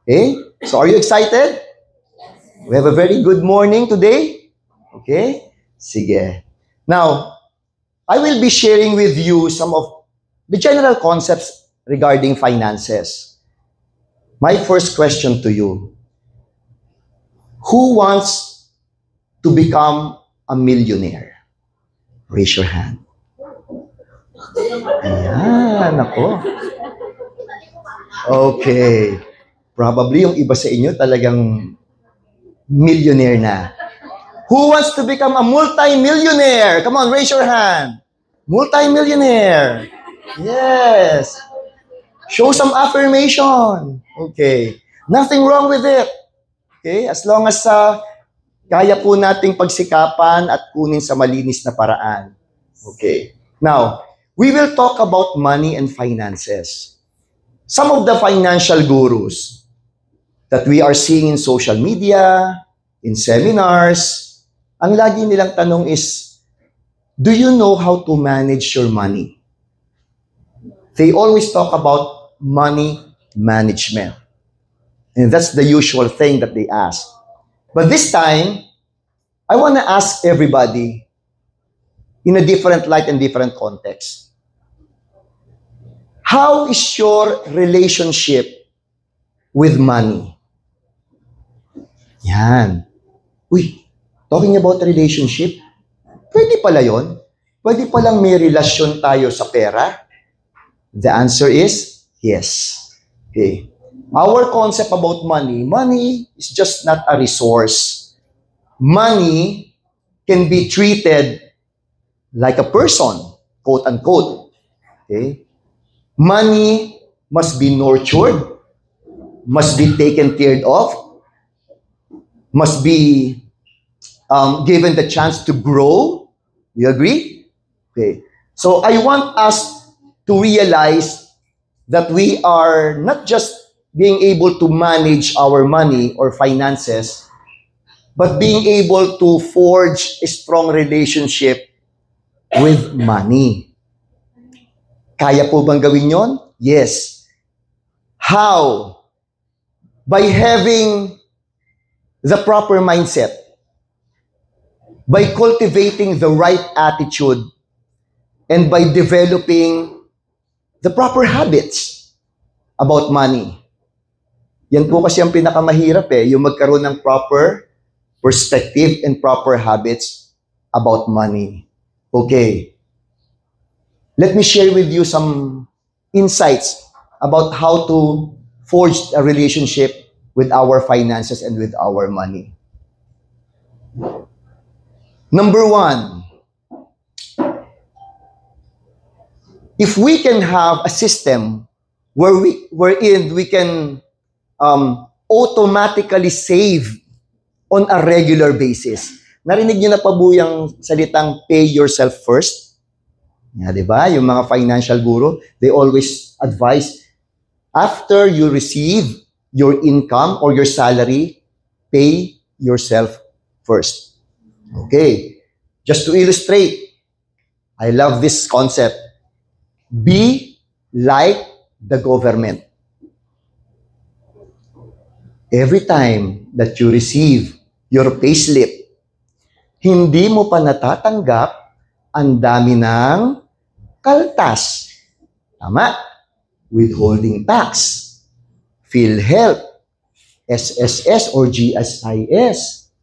Okay? So are you excited? We have a very good morning today. Okay? Sige. Now, I will be sharing with you some of the general concepts regarding finances. My first question to you, who wants to become a millionaire? Raise your hand. Ayan, ako. Okay. Probably yung iba sa inyo talagang millionaire na. Who wants to become a multi-millionaire? Come on, raise your hand. Multi-millionaire. Yes. Show some affirmation. Okay. Nothing wrong with it. Okay? As long as kaya po nating pagsikapan at kunin sa malinis na paraan. Okay. Now, we will talk about money and finances. Some of the financial gurus that we are seeing in social media, in seminars, ang lagi nilang tanong is, do you know how to manage your money? They always talk about money management. And that's the usual thing that they ask. But this time, I want to ask everybody in a different light and different context. How is your relationship with money? Yan. Uy, talking about relationship, pwede pala yon? Pwede palang may relasyon tayo sa pera? The answer is yes. Okay. Our concept about money is just not a resource. Money can be treated like a person, quote unquote. Okay. Money must be nurtured, must be taken care of, must be given the chance to grow. You agree? Okay. So I want us to realize that we are not just being able to manage our money or finances, but being able to forge a strong relationship with money. Kaya po bang gawin yon? Yes. How? By having the proper mindset, by cultivating the right attitude, and by developing the proper habits about money. Yan po kasi ang pinakamahirap yung magkaroon ng proper perspective and proper habits about money. Okay. Let me share with you some insights about how to forge a relationship with our finances and with our money. Number one, if we can have a system wherein we can automatically save on a regular basis. Narinig niyo na pa po yung salitang pay yourself first? Yeah, di ba? Yung mga financial guru, they always advise, after you receive your income or your salary, pay yourself first. Okay. Just to illustrate, I love this concept. Be like the government. Every time that you receive your payslip, hindi mo pa natatanggap ang dami ng kaltas. Tama? Withholding tax, PhilHealth, SSS or GSIS,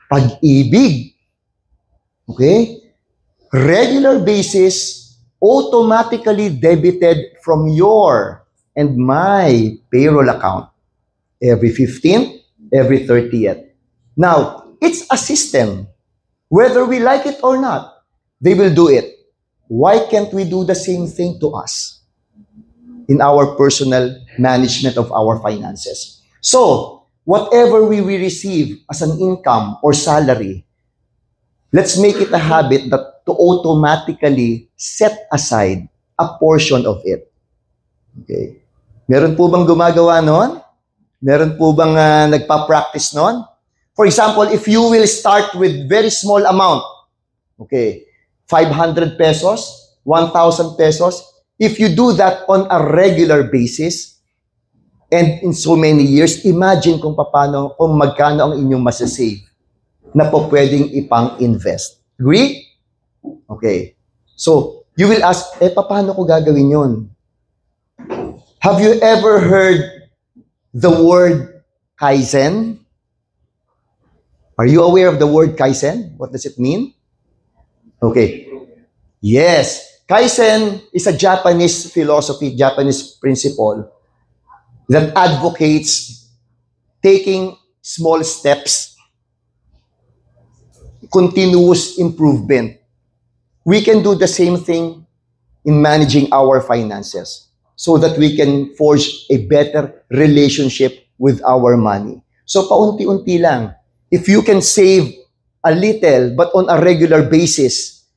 Pag-ibig. Okay? Regular basis, automatically debited from your and my payroll account every 15th, every 30th. Now, it's a system. Whether we like it or not, they will do it. Why can't we do the same thing to us in our personal management of our finances? So, whatever we receive as an income or salary, let's make it a habit that to automatically set aside a portion of it. Okay. Meron po bang gumagawa nun? Meron po bang nagpa-practice nun? For example, if you will start with very small amount, okay, 500 pesos, 1,000 pesos, if you do that on a regular basis, And in so many years, imagine kung magkano ang inyong masasave na po pwedeng ipang-invest. Agree? Okay. So, you will ask, paano ko gagawin yun? Have you ever heard the word Kaizen? Are you aware of the word Kaizen? What does it mean? Okay. Yes. Kaizen is a Japanese philosophy, Japanese principle that advocates taking small steps, continuous improvement. We can do the same thing in managing our finances so that we can forge a better relationship with our money. So paunti-unti lang. If you can save a little but on a regular basis,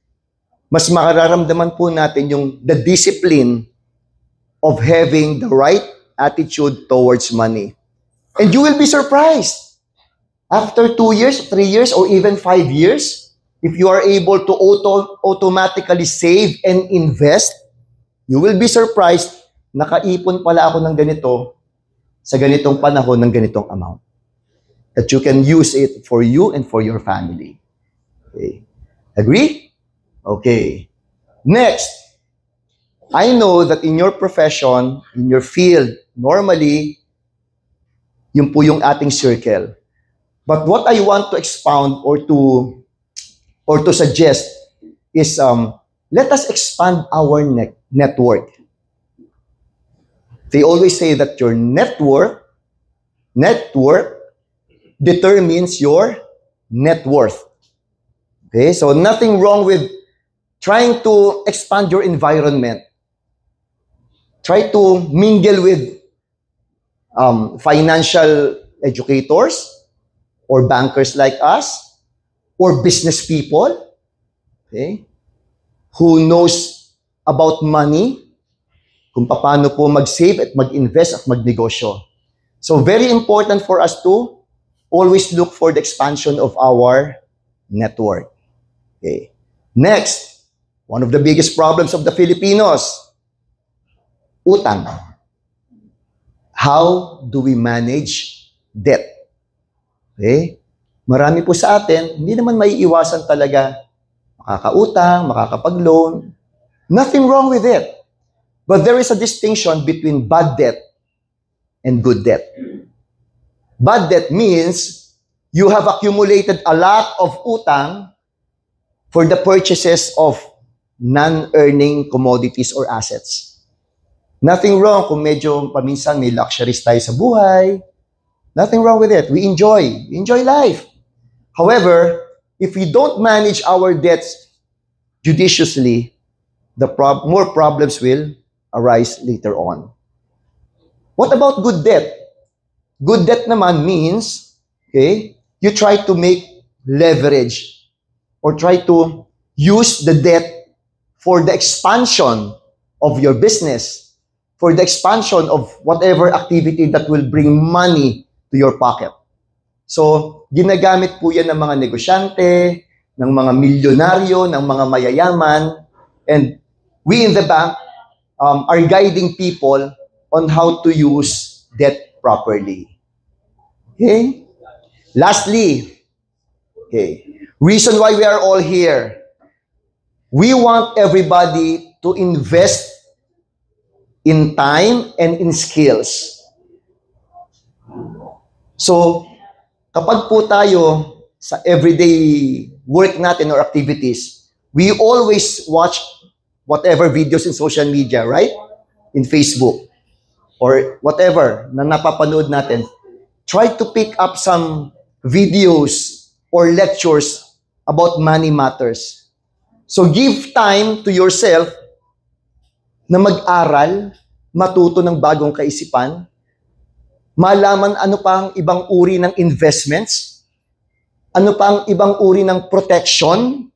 mas makararamdaman po natin the discipline of having the right attitude towards money. And you will be surprised. After 2 years, 3 years, or even 5 years, if you are able to automatically save and invest, you will be surprised, nakaipon pala ako ng ganito sa ganitong panahon ng ganitong amount. That you can use it for you and for your family. Okay. Agree? Okay. Next, I know that in your profession, in your field, normally, yun po yung ating circle. But what I want to expound or to suggest is let us expand our network. They always say that your network determines your net worth. Okay, so nothing wrong with trying to expand your environment. Try to mingle with financial educators or bankers like us or business people, okay, who knows about money, kung paano po mag-save at mag-invest at magnegosyo. So very important for us to always look for the expansion of our network. Okay. Next, one of the biggest problems of the Filipinos, utang. How do we manage debt? Okay? Marami po sa atin, hindi naman maiiwasan talaga makakautang, makakapag-loan. Nothing wrong with it. But there is a distinction between bad debt and good debt. Bad debt means you have accumulated a lot of utang for the purchases of non-earning commodities or assets. Nothing wrong kung medyo paminsan may luxuries tayo sa buhay. Nothing wrong with it. We enjoy life. However, if we don't manage our debts judiciously, more problems will arise later on. What about good debt? Good debt naman means, okay, you try to make leverage or try to use the debt for the expansion of your business, for the expansion of whatever activity that will bring money to your pocket. So, ginagamit po yan ng mga negosyante, ng mga milyonaryo, ng mga mayayaman, and we in the bank are guiding people on how to use debt properly. Okay? Lastly, okay, reason why we are all here. We want everybody to invest in time and in skills. So, kapag po tayo sa everyday work natin or activities, we always watch whatever videos in social media, right? In Facebook or whatever na napapanood natin. Try to pick up some videos or lectures about money matters. So give time to yourself na mag-aral, matuto ng bagong kaisipan, malaman ano pa ang ibang uri ng investments, ano pa ang ibang uri ng protection,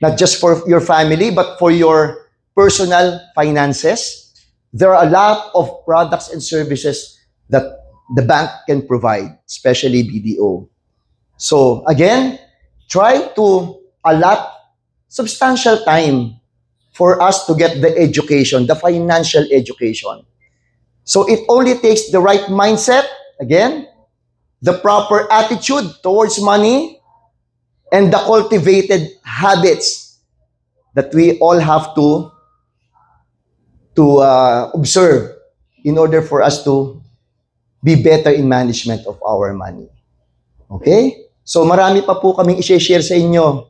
not just for your family, but for your personal finances. There are a lot of products and services that the bank can provide, especially BDO. So again, try to allot substantial time for us to get the education, the financial education. So it only takes the right mindset, again, the proper attitude towards money, and the cultivated habits that we all have to observe in order for us to be better in management of our money. Okay? So marami pa po kaming i-share sa inyo.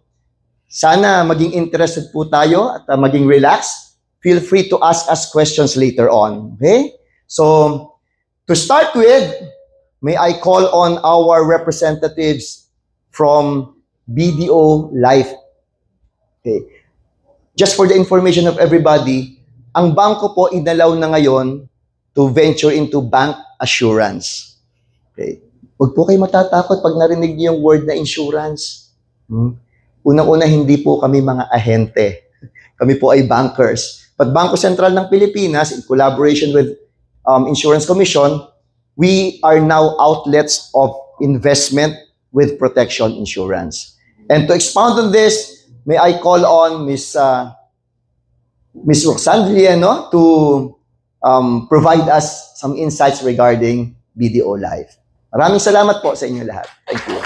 Sana maging interested po tayo at maging relaxed. Feel free to ask us questions later on. Okay? So, to start with, may I call on our representatives from BDO Life. Okay. Just for the information of everybody, ang bangko po inalaw na ngayon to venture into bank assurance. Okay. Huwag po kayo matatakot pag narinig niyo yung word na insurance. Unang-una, hindi po kami mga ahente. Kami po ay bankers. But Bangko Sentral ng Pilipinas, in collaboration with Insurance Commission, we are now outlets of investment with protection insurance. And to expound on this, may I call on Miss Roxanne Villeno to provide us some insights regarding BDO Life. Maraming salamat po sa inyo lahat. Thank you.